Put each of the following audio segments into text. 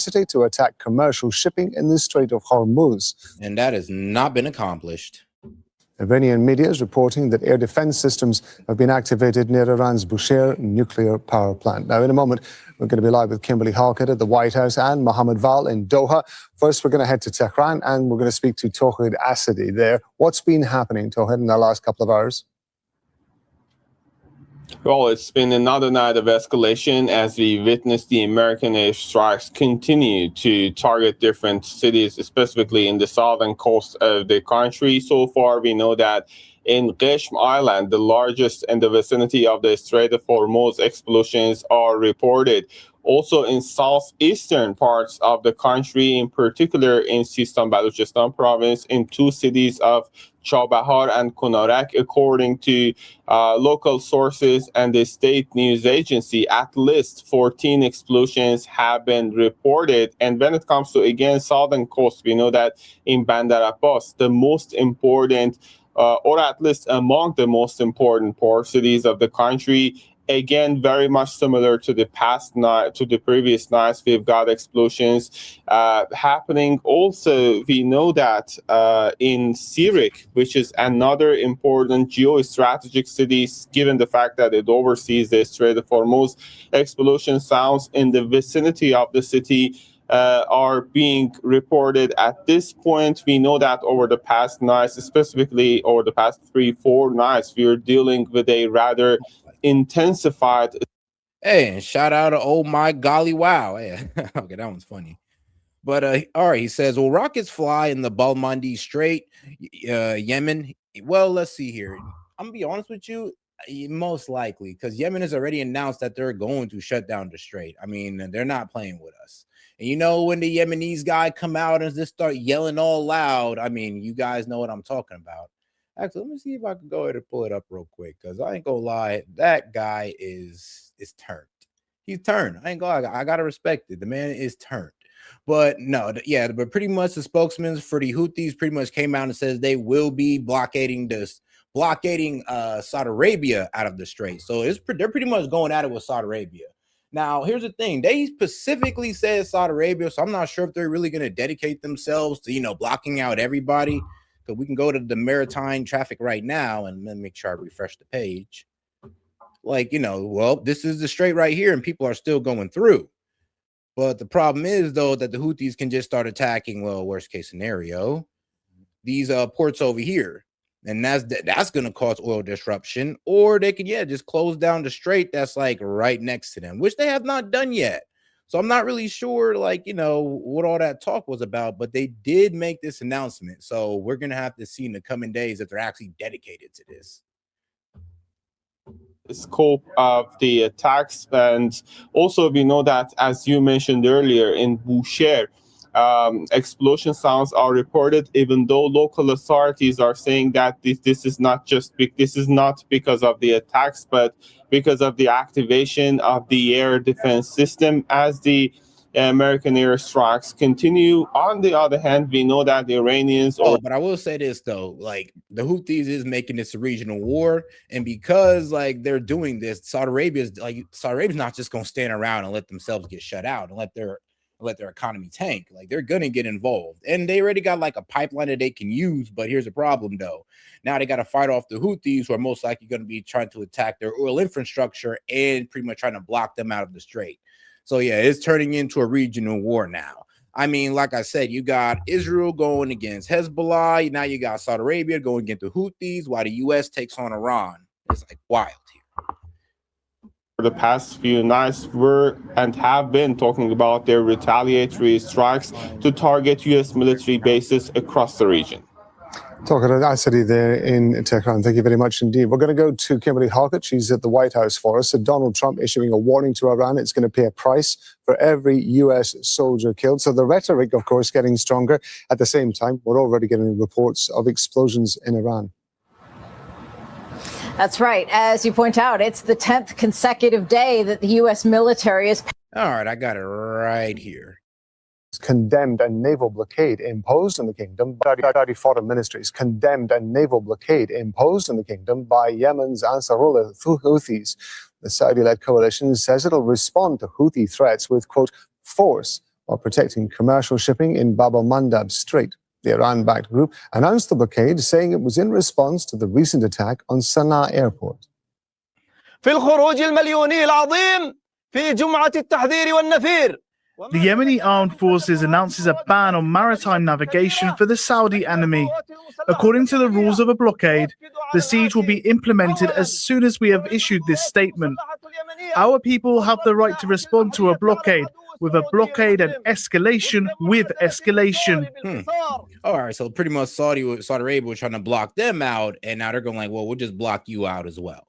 capacity to attack commercial shipping in the Strait of Hormuz. And that has not been accomplished. Iranian media is reporting that air defense systems have been activated near Iran's Bushehr nuclear power plant. Now, in a moment, we're going to be live with Kimberly Halkett at the White House and Mohammed Val in Doha. First, we're going to head to Tehran and we're going to speak to Tawhid Asadi there. What's been happening, Tawhid, in the last couple of hours? Well, it's been another night of escalation as we witness the American airstrikes continue to target different cities, specifically in the southern coast of the country. So far, we know that in Qeshm Island, the largest in the vicinity of the Strait of Hormuz, explosions are reported. Also in southeastern parts of the country, in particular in Sistan Baluchistan province, in two cities of Chabahar and Konarak, according to local sources and the state news agency, at least 14 explosions have been reported. And when it comes to, again, southern coast, we know that in Bandar Abbas, the most important, or at least among the most important port cities of the country, again, very much similar to the past night, to the previous nights, we've got explosions happening. Also, we know that in Sirik, which is another important geostrategic city, given the fact that it oversees the Strait of Hormuz, explosion sounds in the vicinity of the city are being reported at this point. We know that over the past nights, specifically over the past 3-4 nights, we are dealing with a rather intensified. Hey, and shout out to oh my golly wow. Hey, okay, that one's funny. But all right, he says, will rockets fly in the Bab-el-Mandeb Strait, Yemen? Well, let's see here. I'm gonna be honest with you, most likely, because Yemen has already announced that they're going to shut down the strait. I mean, they're not playing with us. And you know, when the Yemenis guy come out and just start yelling all loud, I mean, you guys know what I'm talking about. Actually, let me see if I can go ahead and pull it up real quick, because I ain't gonna lie, that guy is turned. He's turned. I ain't gonna lie, I gotta respect it. The man is turned. But no, yeah, but pretty much the spokesman for the Houthis pretty much came out and says they will be blockading Saudi Arabia out of the strait. So they're pretty much going at it with Saudi Arabia. Now, here's the thing. They specifically said Saudi Arabia, so I'm not sure if they're really going to dedicate themselves to, blocking out everybody. Because we can go to the maritime traffic right now and then make sure I refresh the page. Like, well, this is the strait right here and people are still going through. But the problem is, though, that the Houthis can just start attacking, well, worst case scenario, these ports over here. And that's going to cause oil disruption, or they could, just close down the strait that's like right next to them, which they have not done yet. So I'm not really sure, what all that talk was about, but they did make this announcement. So we're going to have to see in the coming days that they're actually dedicated to this. Scope of the attacks. And also we know that, as you mentioned earlier, in Bushehr, explosion sounds are reported, even though local authorities are saying that this is not because of the attacks, but because of the activation of the air defense system as the American airstrikes continue. On the other hand, we know that the Iranians. But I will say this though, the Houthis is making this a regional war, and because they're doing this, Saudi Arabia's not just gonna stand around and let themselves get shut out and let their economy tank. They're gonna get involved, and they already got a pipeline that they can use. But here's the problem though, now they got to fight off the Houthis, who are most likely going to be trying to attack their oil infrastructure and pretty much trying to block them out of the strait. So yeah, it's turning into a regional war now. I mean, like I said, you got Israel going against Hezbollah, now you got Saudi Arabia going against the Houthis, while the US takes on Iran. It's wild here. For the past few nights were and have been talking about their retaliatory strikes to target U.S. military bases across the region. Talking to Asadi there in Tehran. Thank you very much indeed. We're going to go to Kimberly Halkett. She's at the White House for us. So Donald Trump issuing a warning to Iran. It's going to pay a price for every U.S. soldier killed. So the rhetoric, of course, getting stronger. At the same time, we're already getting reports of explosions in Iran. That's right. As you point out, it's the 10th consecutive day that the U.S. military is. All right, I got it right here. Condemned a naval blockade imposed in the kingdom. Saudi Foreign Ministries condemned a naval blockade imposed in the kingdom by Yemen's Ansarullah Houthis. The Saudi-led coalition says it'll respond to Houthi threats with, quote, force while protecting commercial shipping in Bab-el-Mandeb Strait. The Iran-backed group announced the blockade, saying it was in response to the recent attack on Sana'a airport. في الخروج المليوني العظيم في جمعة التحذير والنفير. The Yemeni armed forces announces a ban on maritime navigation for the Saudi enemy. According to the rules of a blockade, the siege will be implemented as soon as we have issued this statement. Our people have the right to respond to a blockade with a blockade and escalation with escalation. All right, so pretty much Saudi Arabia was trying to block them out, and now they're going like, well, we'll just block you out as well.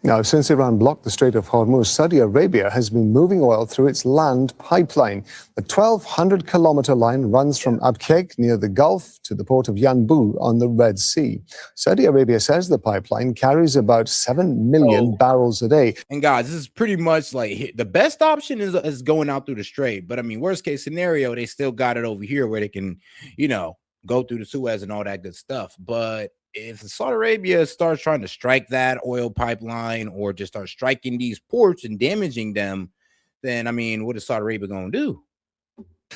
Now, since Iran blocked the Strait of Hormuz, Saudi Arabia has been moving oil through its land pipeline. The 1,200-kilometer line runs from Abqaiq near the Gulf to the port of Yanbu on the Red Sea. Saudi Arabia says the pipeline carries about 7 million barrels a day. And guys, this is pretty much like the best option is going out through the strait. But I mean, worst case scenario, they still got it over here where they can, you know, go through the Suez and all that good stuff. But if Saudi Arabia starts trying to strike that oil pipeline or just start striking these ports and damaging them, then, I mean, what is Saudi Arabia going to do?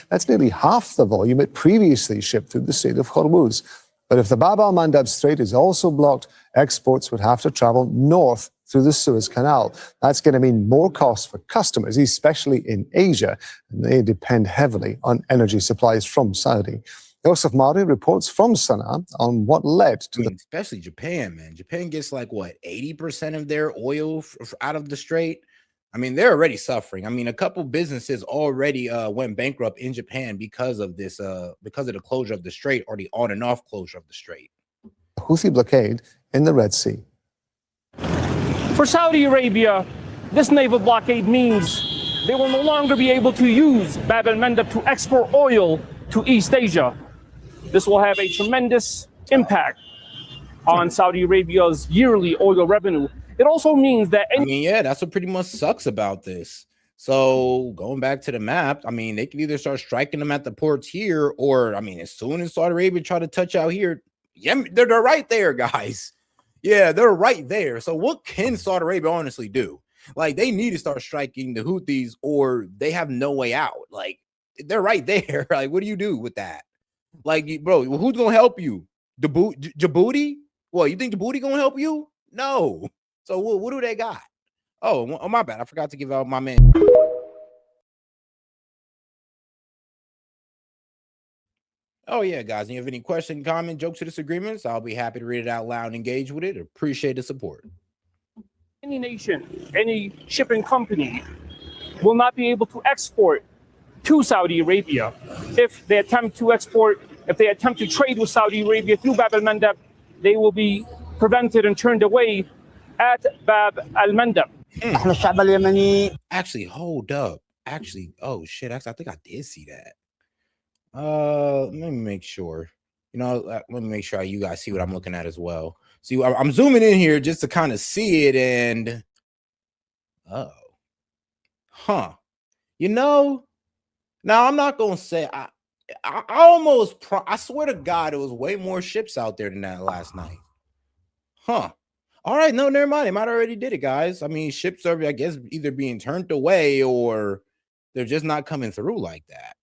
That's nearly half the volume it previously shipped through the Strait of Hormuz. But if the Bab-el-Mandeb Strait is also blocked, exports would have to travel north through the Suez Canal. That's going to mean more costs for customers, especially in Asia, and they depend heavily on energy supplies from Saudi. Joseph Mari reports from Sana'a on what led to especially Japan, man. Japan gets like what 80% of their oil out of the strait. I mean, they're already suffering. I mean, a couple businesses already went bankrupt in Japan because of this, because of the closure of the strait or the on and off closure of the strait. Houthi blockade in the Red Sea. For Saudi Arabia, this naval blockade means they will no longer be able to use Bab-el-Mandeb to export oil to East Asia. This will have a tremendous impact on Saudi Arabia's yearly oil revenue. It also means that I mean, yeah, that's what pretty much sucks about this. So going back to the map, I mean, they can either start striking them at the ports here, or I mean, as soon as Saudi Arabia try to touch out here, yeah, they're right there, guys. Yeah, they're right there. So what can Saudi Arabia honestly do? Like, they need to start striking the Houthis, or they have no way out. Like, they're right there. Like, what do you do with that? Like, bro, who's gonna help you? Djibouti? Well, you think Djibouti gonna help you? No. So what do they got? Oh, my bad. I forgot to give out my man. Oh yeah, guys. And you have any question, comment, jokes, or disagreements? I'll be happy to read it out loud and engage with it. Appreciate the support. any nation, any shipping company will not be able to export to Saudi Arabia. If they attempt to trade with Saudi Arabia through Bab-el-Mandeb, they will be prevented and turned away at Bab-el-Mandeb. Actually, hold up. Actually, oh shit, I think I did see that. Let me make sure. You know, let me make sure you guys see what I'm looking at as well. See, I'm zooming in here just to kind of see it, and you know, now I'm not gonna say I swear to God, it was way more ships out there than that last night. All right, no, never mind. They might already did it, guys. I mean, ships are, I guess, either being turned away or they're just not coming through like that.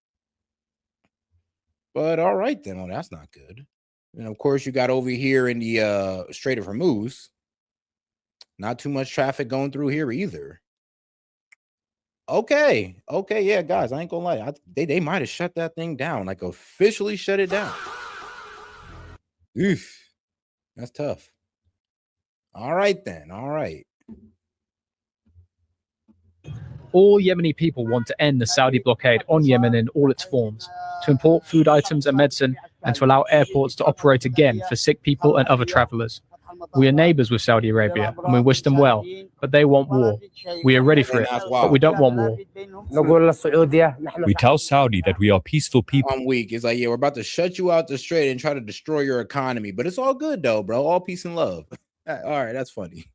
But all right, then. Well, that's not good. And of course, you got over here in the Strait of Hormuz. Not too much traffic going through here either. Okay, yeah, guys, I ain't gonna lie. They might have shut that thing down, like officially shut it down. Oof, that's tough. All right, then. All right. All Yemeni people want to end the Saudi blockade on Yemen in all its forms, to import food items and medicine, and to allow airports to operate again for sick people and other travelers. We are neighbors with Saudi Arabia, and we wish them well, but they want war. We are ready for it, but we don't want war. We tell Saudi that we are peaceful people. I'm weak. It's like, yeah, we're about to shut you out the strait and try to destroy your economy, but it's all good though, bro. All peace and love. All right, that's funny.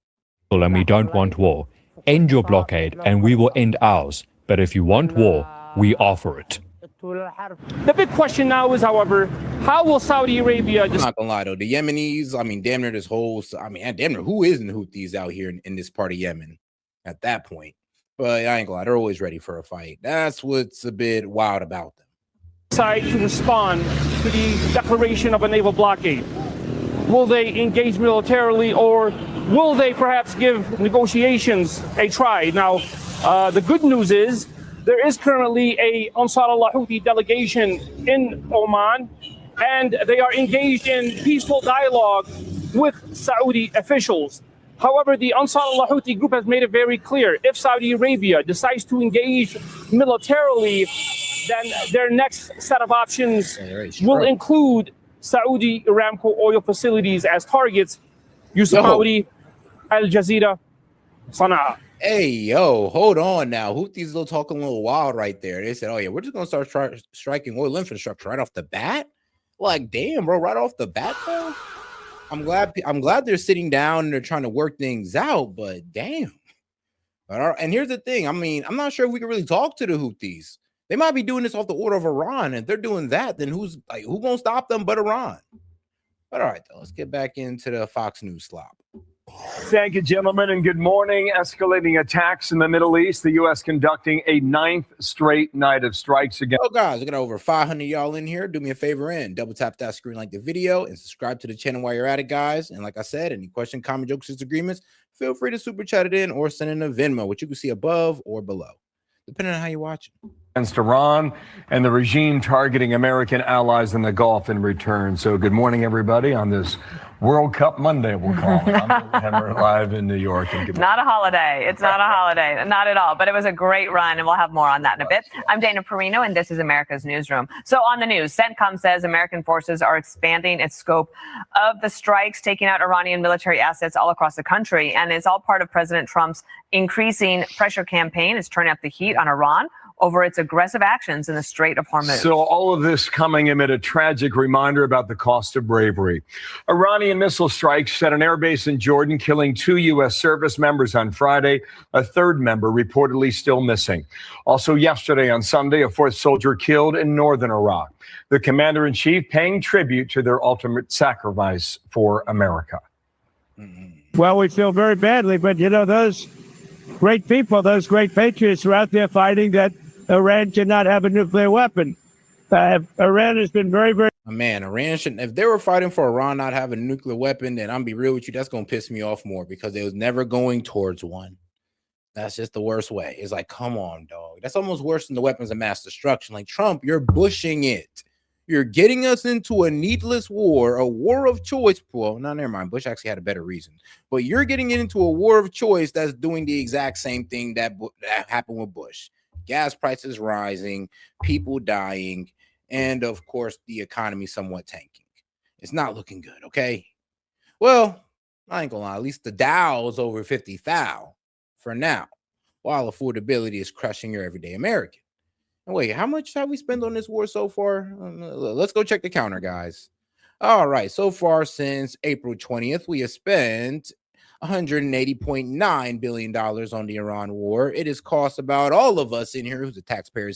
And we don't want war. End your blockade and we will end ours. But if you want war, we offer it. The big question now is, however, how will Saudi Arabia I'm not gonna lie though, the Yemenis, I mean, damn near this whole, I mean, damn near who is in the Houthis out here in this part of Yemen at that point? But I ain't gonna lie, they're always ready for a fight. That's what's a bit wild about them. Decide to respond to the declaration of a naval blockade? Will they engage militarily, or will they perhaps give negotiations a try? Now, the good news is there is currently a Ansar Allah Houthi delegation in Oman, and they are engaged in peaceful dialogue with Saudi officials. However, the Ansar Allah Houthi group has made it very clear, if Saudi Arabia decides to engage militarily, then their next set of options will include Saudi Aramco oil facilities as targets. Yusuf Maudi, Al Jazeera, Sana'a. Hey, yo, hold on now. Houthis are talking a little wild right there. They said, oh, yeah, we're just going to start striking oil infrastructure right off the bat. Like, damn, bro, right off the bat, though? I'm glad they're sitting down and they're trying to work things out, but damn. And here's the thing. I mean, I'm not sure if we can really talk to the Houthis. They might be doing this off the order of Iran. And if they're doing that, then who gonna stop them but Iran? But all right, though, let's get back into the Fox News slop. Thank you, gentlemen, and good morning. Escalating attacks in the Middle East. The U.S. conducting a 9th straight night of strikes again. Oh, guys, we got over 500 y'all in here. Do me a favor and double tap that screen, like the video, and subscribe to the channel while you're at it, guys. And like I said, any question, comment, jokes, disagreements, feel free to super chat it in or send in a Venmo, which you can see above or below, depending on how you watch it. Against Iran and the regime targeting American allies in the Gulf in return. So good morning, everybody, on this World Cup Monday, we'll call it. I'm Henry, live in New York. And not a holiday. It's not a holiday. Not at all. But it was a great run, and we'll have more on that in a bit. I'm Dana Perino, and this is America's Newsroom. So on the news, CENTCOM says American forces are expanding its scope of the strikes, taking out Iranian military assets all across the country. And it's all part of President Trump's increasing pressure campaign. It's turning up the heat on Iran over its aggressive actions in the Strait of Hormuz. So all of this coming amid a tragic reminder about the cost of bravery. Iranian missile strikes set an airbase in Jordan, killing 2 U.S. service members on Friday, a 3rd member reportedly still missing. Also yesterday on Sunday, a 4th soldier killed in northern Iraq. The commander-in-chief paying tribute to their ultimate sacrifice for America. Well, we feel very badly, but you know, those great people, those great patriots are out there fighting that Iran cannot have a nuclear weapon. Iran has been very, very... Man, Iran shouldn't... If they were fighting for Iran not having a nuclear weapon, then I'm be real with you, that's going to piss me off more because they was never going towards one. That's just the worst way. It's like, come on, dog. That's almost worse than the weapons of mass destruction. Like, Trump, you're pushing it. You're getting us into a needless war, a war of choice. Well, no, never mind. Bush actually had a better reason. But you're getting into a war of choice that's doing the exact same thing that happened with Bush. Gas prices rising, people dying, and of course, the economy somewhat tanking. It's not looking good, okay? Well, I ain't gonna lie, at least the Dow's over 50,000 for now, while affordability is crushing your everyday American. And wait, how much have we spent on this war so far? Let's go check the counter, guys. All right, so far since April 20th, we have spent $180.9 billion on the Iran war. It has cost about all of us in here who's a taxpaying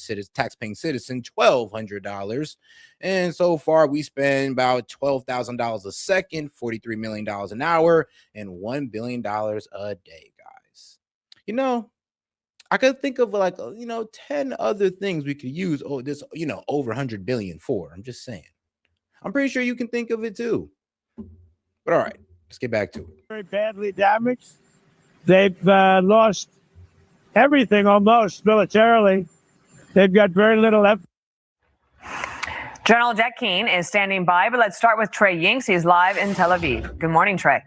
citizen $1,200. And so far, we spend about $12,000 a second, $43 million an hour, and $1 billion a day, guys. You know, I could think of 10 other things we could use this, over 100 billion for. I'm just saying. I'm pretty sure you can think of it too. But all right. Let's get back to it. Very badly damaged. They've lost everything almost militarily. They've got very little effort. General Jack Keane is standing by, but let's start with Trey Yinks. He's live in Tel Aviv. Good morning, Trey.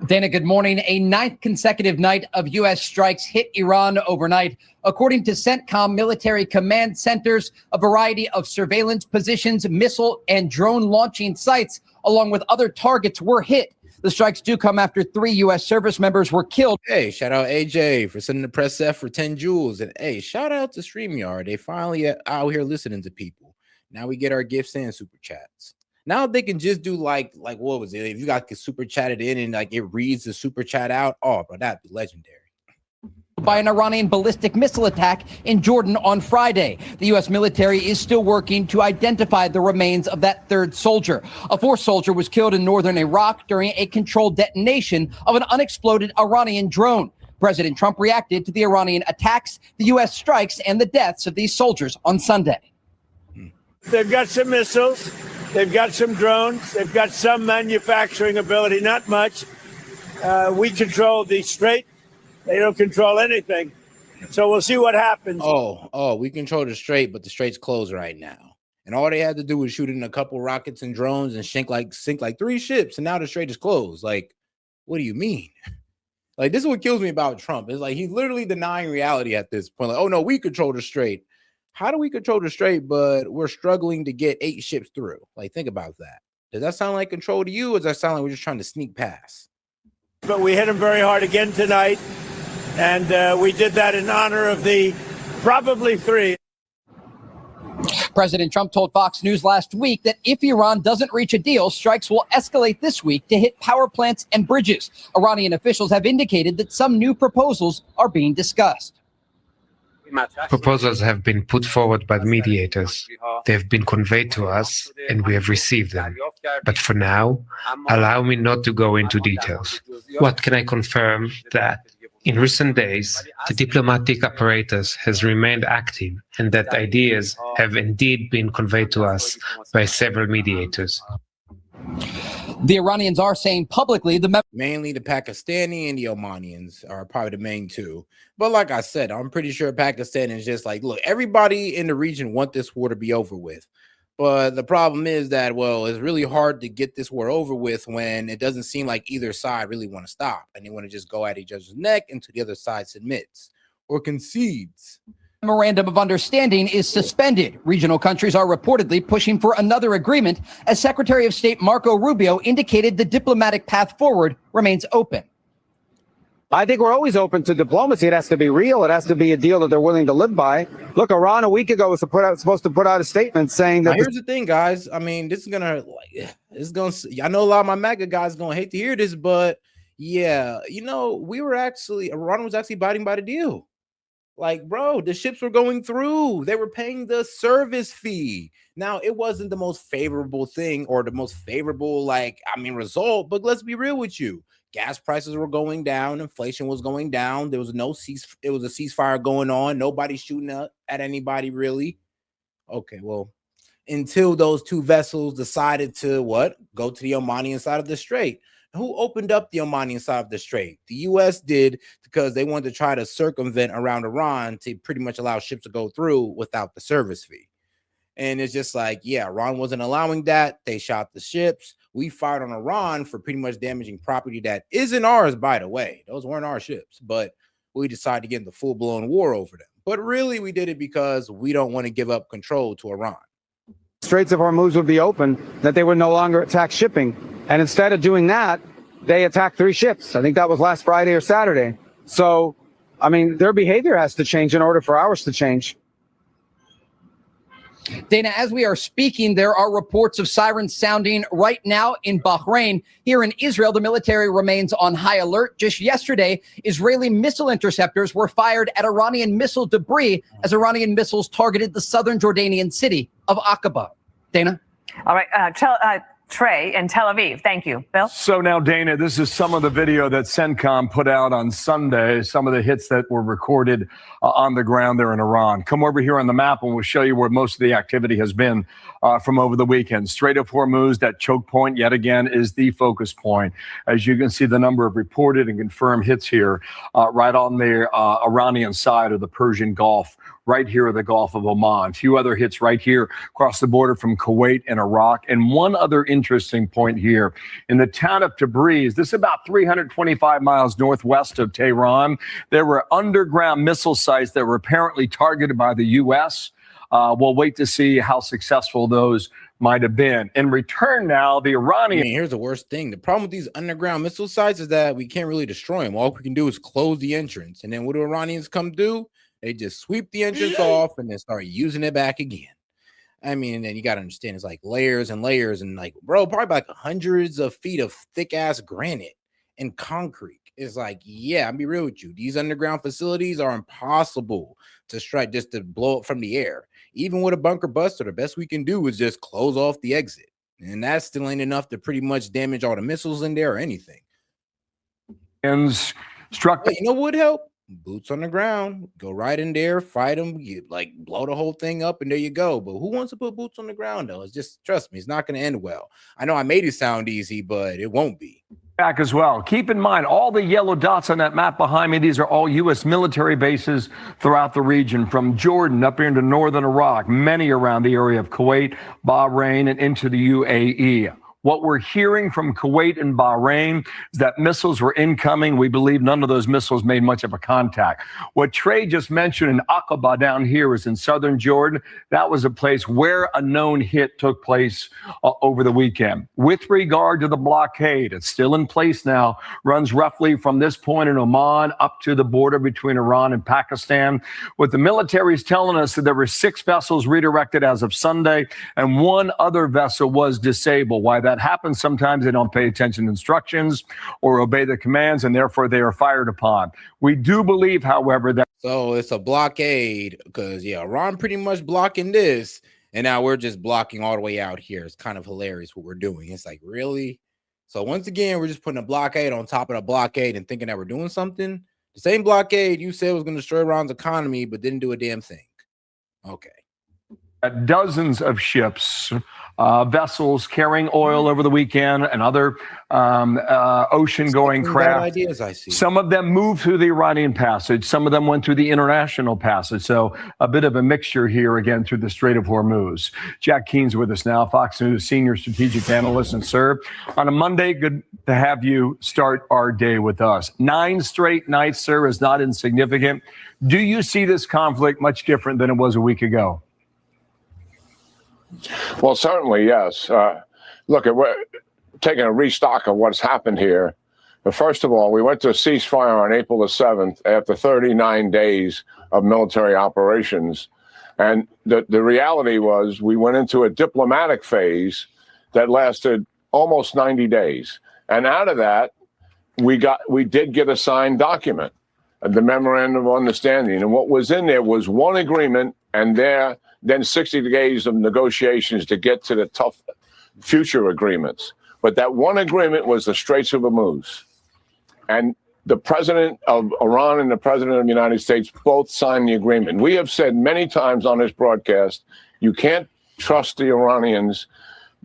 Dana, good morning. A 9th consecutive night of U.S. strikes hit Iran overnight. According to CENTCOM military command centers, a variety of surveillance positions, missile and drone launching sites, along with other targets, were hit. The strikes do come after 3 U.S. service members were killed. Hey, shout out AJ for sending the press F for 10 joules. And hey, shout out to StreamYard. They finally out here listening to people. Now we get our gifts and super chats. Now they can just do like what was it? If you got super chatted in and like it reads the super chat out, oh, bro, that'd be legendary. By an Iranian ballistic missile attack in Jordan on Friday. The U.S. military is still working to identify the remains of that 3rd soldier. A 4th soldier was killed in northern Iraq during a controlled detonation of an unexploded Iranian drone. President Trump reacted to the Iranian attacks, the U.S. strikes, and the deaths of these soldiers on Sunday. They've got some missiles. They've got some drones. They've got some manufacturing ability, not much. We control the strait. They don't control anything. So we'll see what happens. We control the strait, but the strait's closed right now. And all they had to do was shoot in a couple rockets and drones and sink like 3 ships, and now the strait is closed. Like, what do you mean? Like, this is what kills me about Trump. It's like he's literally denying reality at this point. Like, oh no, we control the strait. How do we control the strait, but we're struggling to get 8 ships through? Like, think about that. Does that sound like control to you, or does that sound like we're just trying to sneak past? But we hit them very hard again tonight, and we did that in honor of the probably 3. President Trump told Fox News last week that if Iran doesn't reach a deal, strikes will escalate this week to hit power plants and bridges. Iranian officials have indicated that some new proposals are being discussed. Proposals have been put forward by the mediators. They have been conveyed to us, and we have received them. But for now, allow me not to go into details. What can I confirm? That in recent days, the diplomatic apparatus has remained active, and that ideas have indeed been conveyed to us by several mediators. The Iranians are saying publicly mainly the Pakistani and the Omanians are probably the main two. But like I said, I'm pretty sure Pakistan is just like, look, everybody in the region want this war to be over with. But the problem is that, well, it's really hard to get this war over with when it doesn't seem like either side really want to stop, and they want to just go at each other's neck until the other side submits or concedes. Memorandum of Understanding is suspended. Regional countries are reportedly pushing for another agreement, as Secretary of State Marco Rubio indicated the diplomatic path forward remains open. I think we're always open to diplomacy. It has to be real. It has to be a deal that they're willing to live by. Look, Iran a week ago was supposed to put out a statement saying that. Now, here's the thing, guys. I mean, this is gonna, I know a lot of my MAGA guys gonna hate to hear this, but yeah, you know, Iran was actually abiding by the deal. Like, bro, the ships were going through. They were paying the service fee. Now, it wasn't the most favorable thing or the most favorable, result, but let's be real with you. Gas prices were going down. Inflation was going down. There was it was a ceasefire going on. Nobody shooting at anybody, really. Okay, well, until those 2 vessels decided to go to the Omanian side of the strait. Who opened up the Omanian side of the strait? The U.S. did, because they wanted to try to circumvent around Iran to pretty much allow ships to go through without the service fee. And it's just like, yeah, Iran wasn't allowing that. They shot the ships. We fired on Iran for pretty much damaging property that isn't ours, by the way. Those weren't our ships, but we decided to get in the full-blown war over them. But really, we did it because we don't want to give up control to Iran. Straits of Hormuz would be open, that they would no longer attack shipping. And instead of doing that, they attacked 3 ships. I think that was last Friday or Saturday. So, I mean, their behavior has to change in order for ours to change. Dana, as we are speaking, there are reports of sirens sounding right now in Bahrain. Here in Israel, the military remains on high alert. Just yesterday, Israeli missile interceptors were fired at Iranian missile debris as Iranian missiles targeted the southern Jordanian city of Aqaba. Dana? All right, Trey in Tel Aviv. Thank you, Bill. So now, Dana, this is some of the video that CENTCOM put out on Sunday, some of the hits that were recorded on the ground there in Iran. Come over here on the map and we'll show you where most of the activity has been from over the weekend. Strait of Hormuz, that choke point, yet again, is the focus point. As you can see, the number of reported and confirmed hits here right on the Iranian side of the Persian Gulf, right here in the Gulf of Oman. A few other hits right here across the border from Kuwait and Iraq. And one other interesting point here in the town of Tabriz, this is about 325 miles northwest of Tehran. There were underground missile sites that were apparently targeted by the U.S. We'll wait to see how successful those might have been. In return now, the Iranian... here's the worst thing. The problem with these underground missile sites is that we can't really destroy them. All we can do is close the entrance. And then what do Iranians come do? They just sweep the entrance off and then start using it back again. I mean, and then you got to understand, it's like layers and layers and probably like hundreds of feet of thick ass granite and concrete. It's like, yeah, I'll be real with you. These underground facilities are impossible to strike, just to blow up from the air. Even with a bunker buster, the best we can do is just close off the exit. And that still ain't enough to pretty much damage all the missiles in there or anything. struck. Hey, you know what would help? Boots on the ground. Go right in there, fight them, you like blow the whole thing up, and there you go. But who wants to put boots on the ground though? It's just, trust me, it's not going to end well. I know I made it sound easy, but it won't be. Back as well. Keep in mind, all the yellow dots on that map behind me, these are all U.S. military bases throughout the region, from Jordan up into northern Iraq, many around the area of Kuwait, Bahrain, and into the UAE. What we're hearing from Kuwait and Bahrain is that missiles were incoming. We believe none of those missiles made much of a contact. What Trey just mentioned in Aqaba down here is in southern Jordan. That was a place where a known hit took place over the weekend. With regard to the blockade, it's still in place now, runs roughly from this point in Oman up to the border between Iran and Pakistan. What the military is telling us that there were 6 vessels redirected as of Sunday, and 1 other vessel was disabled. Why that happens, sometimes they don't pay attention to instructions or obey the commands, and therefore they are fired upon. We do believe, however, that so it's a blockade because Iran pretty much blocking this, and now we're just blocking all the way out here. It's kind of hilarious what we're doing. It's like, really? So once again, we're just putting a blockade on top of the blockade and thinking that we're doing something. The same blockade you said was going to destroy Iran's economy, but didn't do a damn thing. Okay. Dozens of ships, vessels carrying oil over the weekend, and other ocean-going craft. Ideas, I see. Some of them moved through the Iranian passage. Some of them went through the international passage. So a bit of a mixture here again through the Strait of Hormuz. Jack Keen's with us now, Fox News senior strategic analyst. And sir, on a Monday, good to have you start our day with us. 9 straight nights, sir, is not insignificant. Do you see this conflict much different than it was a week ago? Well, certainly, yes. Look, we're taking a restock of what's happened here. But first of all, we went to a ceasefire on April the 7th after 39 days of military operations. And the reality was we went into a diplomatic phase that lasted almost 90 days. And out of that, we did get a signed document, the Memorandum of Understanding. And what was in there was one agreement, and then 60 days of negotiations to get to the tough future agreements. But that one agreement was the Straits of Hormuz. And the president of Iran and the president of the United States both signed the agreement. We have said many times on this broadcast, you can't trust the Iranians.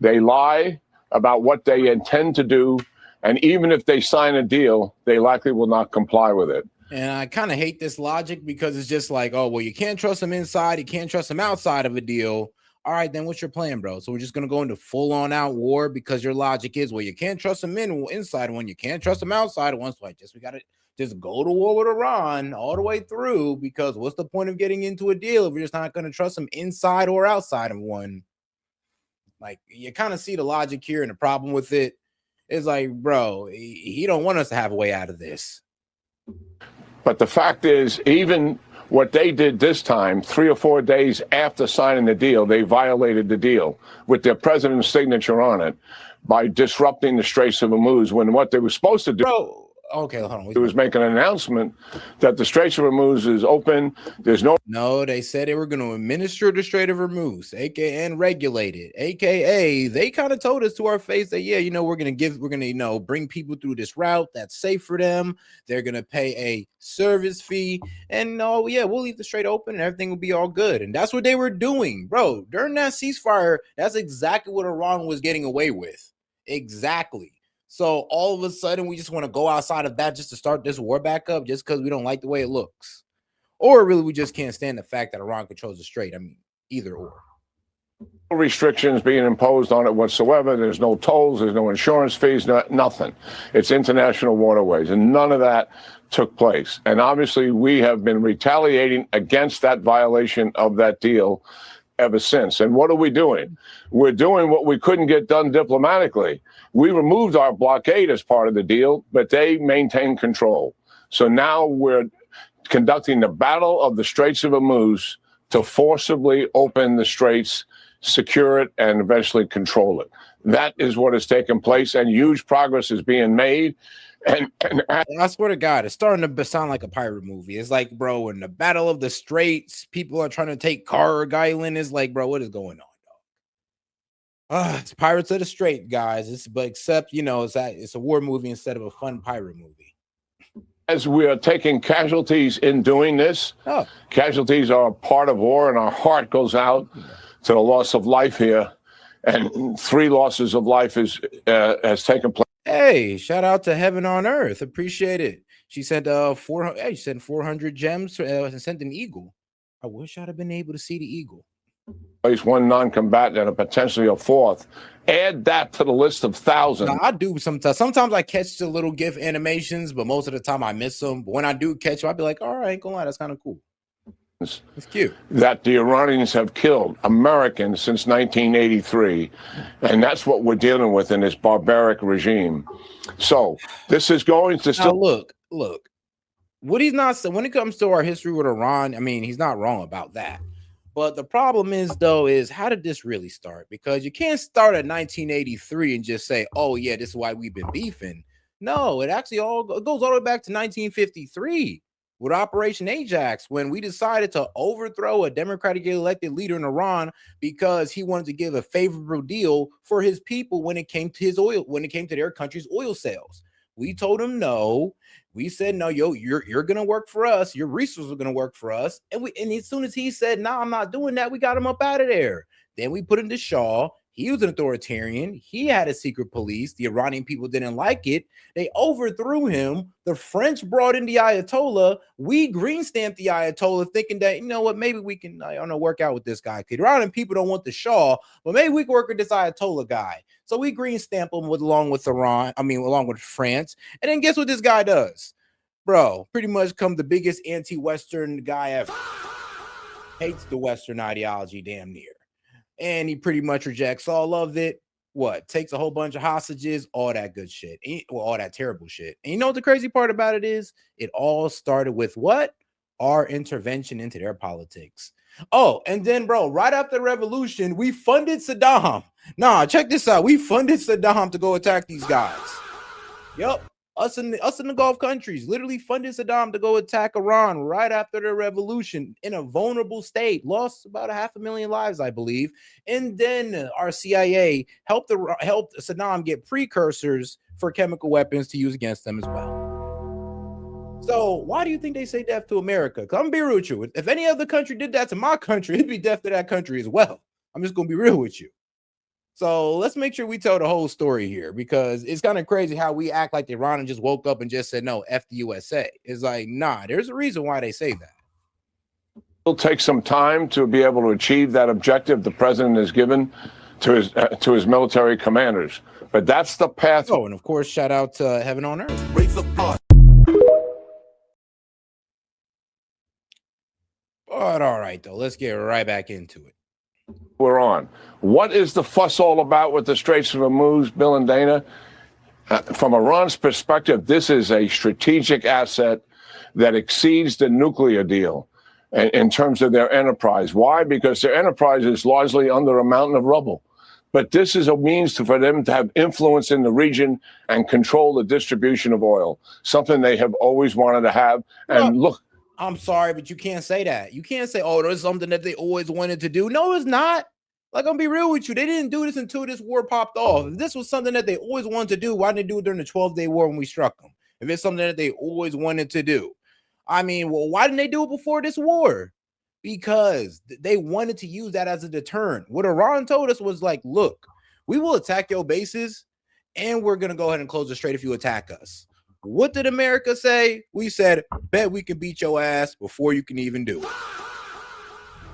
They lie about what they intend to do. And even if they sign a deal, they likely will not comply with it. And I kind of hate this logic because it's just like, oh, well, you can't trust them inside. You can't trust them outside of a deal. All right, then what's your plan, bro? So we're just going to go into full on out war because your logic is, well, you can't trust them inside one. You can't trust them outside one. So we got to just go to war with Iran all the way through, because what's the point of getting into a deal if we're just not going to trust them inside or outside of one? Like, you kind of see the logic here, and the problem with it is like, bro, he don't want us to have a way out of this. But the fact is, even what they did this time, 3 or 4 days after signing the deal, they violated the deal with their president's signature on it by disrupting the Straits of Hormuz, when what they were supposed to do. Bro. Okay, hold on. It was making an announcement that the Strait of Hormuz is open. There's no, they said they were going to administer the Strait of Hormuz, aka and regulate it, aka they kind of told us to our face that, we're going to bring people through this route that's safe for them. They're going to pay a service fee, and we'll leave the strait open and everything will be all good. And that's what they were doing, bro. During that ceasefire, that's exactly what Iran was getting away with. Exactly. So all of a sudden, we just want to go outside of that just to start this war back up just because we don't like the way it looks. Or really, we just can't stand the fact that Iran controls the strait. I mean, either or. No restrictions being imposed on it whatsoever. There's no tolls. There's no insurance fees, nothing. It's international waterways, and none of that took place. And obviously, we have been retaliating against that violation of that deal ever since. And what are we doing? We're doing what we couldn't get done diplomatically. We removed our blockade as part of the deal, but they maintained control. So now we're conducting the battle of the Straits of Hormuz to forcibly open the straits, secure it, and eventually control it. That is what has taken place, and huge progress is being made. And I swear to God, it's starting to sound like a pirate movie. It's like, bro, in the Battle of the Straits, people are trying to take Karg Island. It's like, bro, what is going on, dog? It's Pirates of the Strait, guys. Except it's a war movie instead of a fun pirate movie. As we are taking casualties in doing this, casualties are a part of war, and our heart goes out to the loss of life here. And 3 losses of life has taken place. Hey, shout out to Heaven on Earth. Appreciate it. She sent 400. Hey, she sent 400 gems and sent an eagle. I wish I'd have been able to see the eagle. Place 1 non-combatant and potentially a 4th. Add that to the list of thousands. Now, I do sometimes. Sometimes I catch the little GIF animations, but most of the time I miss them. But when I do catch them, I'll be like, all right, ain't gonna lie, that's kind of cool. It's cute. That the Iranians have killed Americans since 1983. And that's what we're dealing with in this barbaric regime. So this is going to still... Now, look. What he's not saying when it comes to our history with Iran, I mean, he's not wrong about that. But the problem is, though, is how did this really start? Because you can't start at 1983 and just say, oh, yeah, this is why we've been beefing. No, it actually goes all the way back to 1953 with Operation Ajax, when we decided to overthrow a democratically elected leader in Iran because he wanted to give a favorable deal for his people when it came to his oil, when it came to their country's oil sales. We told him no. We said, no, you're gonna work for us. Your resources are gonna work for us. And as soon as he said, no, I'm not doing that, we got him up out of there. Then we put him to Shaw. He was an authoritarian. He had a secret police. The Iranian people didn't like it. They overthrew him. The French brought in the Ayatollah. We green stamped the Ayatollah, thinking that, you know what, maybe we can, I don't know, work out with this guy. The Iranian people don't want the Shah, but maybe we can work with this Ayatollah guy. So we green stamp him along with along with France. And then guess what this guy does? Bro, pretty much come the biggest anti-Western guy ever. Hates the Western ideology damn near. And he pretty much rejects all of it. What? Takes a whole bunch of hostages, all that good shit. Well, all that terrible shit. And you know what the crazy part about it is? It all started with what? Our intervention into their politics. Oh, and then, bro, right after the revolution, we funded Saddam. Nah, check this out. We funded Saddam to go attack these guys. Yep. Us in the Gulf countries literally funded Saddam to go attack Iran right after the revolution in a vulnerable state, lost about 500,000 lives, I believe. And then our CIA helped Saddam get precursors for chemical weapons to use against them as well. So why do you think they say death to America? Because I'm gonna be real with you. If any other country did that to my country, it'd be death to that country as well. I'm just gonna be real with you. So let's make sure we tell the whole story here, because it's kind of crazy how we act like the Iranians just woke up and just said, no, F the USA. It's like, nah, there's a reason why they say that. It'll take some time to be able to achieve that objective the president has given to his military commanders. But that's the path. Oh, and of course, shout out to Heaven on Earth. But all right, though, let's get right back into it. We're on. What is the fuss all about with the Straits of Hormuz, Bill and Dana? From Iran's perspective, this is a strategic asset that exceeds the nuclear deal in terms of their enterprise. Why? Because their enterprise is largely under a mountain of rubble. But this is a means for them to have influence in the region and control the distribution of oil, something they have always wanted to have. And look, I'm sorry, but you can't say that. You can't say, oh, there's something that they always wanted to do. No, it's not. Like, I'm gonna be real with you. They didn't do this until this war popped off. If this was something that they always wanted to do, why didn't they do it during the 12-day war when we struck them? If it's something that they always wanted to do. I mean, well, why didn't they do it before this war? Because they wanted to use that as a deterrent. What Iran told us was like, look, we will attack your bases and we're gonna go ahead and close the strait if you attack us. What did America say? We said, bet we can beat your ass before you can even do it.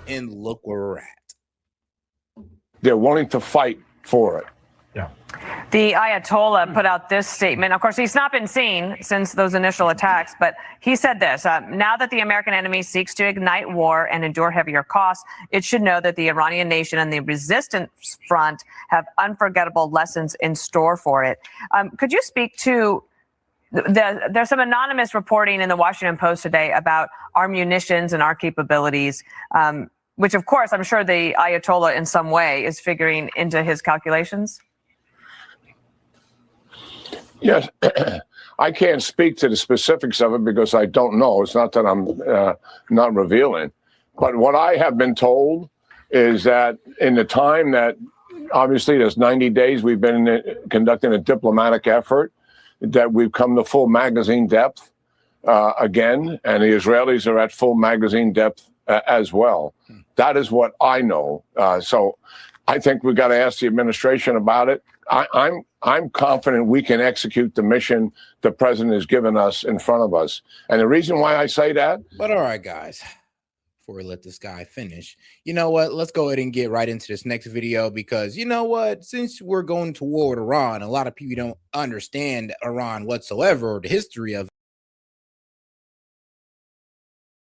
And look where we're at. They're wanting to fight for it. Yeah. The Ayatollah put out this statement. Of course, he's not been seen since those initial attacks, but he said this, now that the American enemy seeks to ignite war and endure heavier costs, it should know that the Iranian nation and the resistance front have unforgettable lessons in store for it. Could you speak to there's some anonymous reporting in the Washington Post today about our munitions and our capabilities, which, of course, I'm sure the Ayatollah in some way is figuring into his calculations? Yes. I can't speak to the specifics of it because I don't know. It's not that I'm not revealing. But what I have been told is that in the time that, obviously, there's 90 days we've been conducting a diplomatic effort, that we've come to full magazine depth, again, and the Israelis are at full magazine depth as well. That is what I know. So I think we've got to ask the administration about it. I'm confident we can execute the mission the president has given us in front of us. And the reason why I say that. But all right, guys, before we let this guy finish, you know what? Let's go ahead and get right into this next video, because you know what? Since we're going to war with Iran, a lot of people don't understand Iran whatsoever, or the history of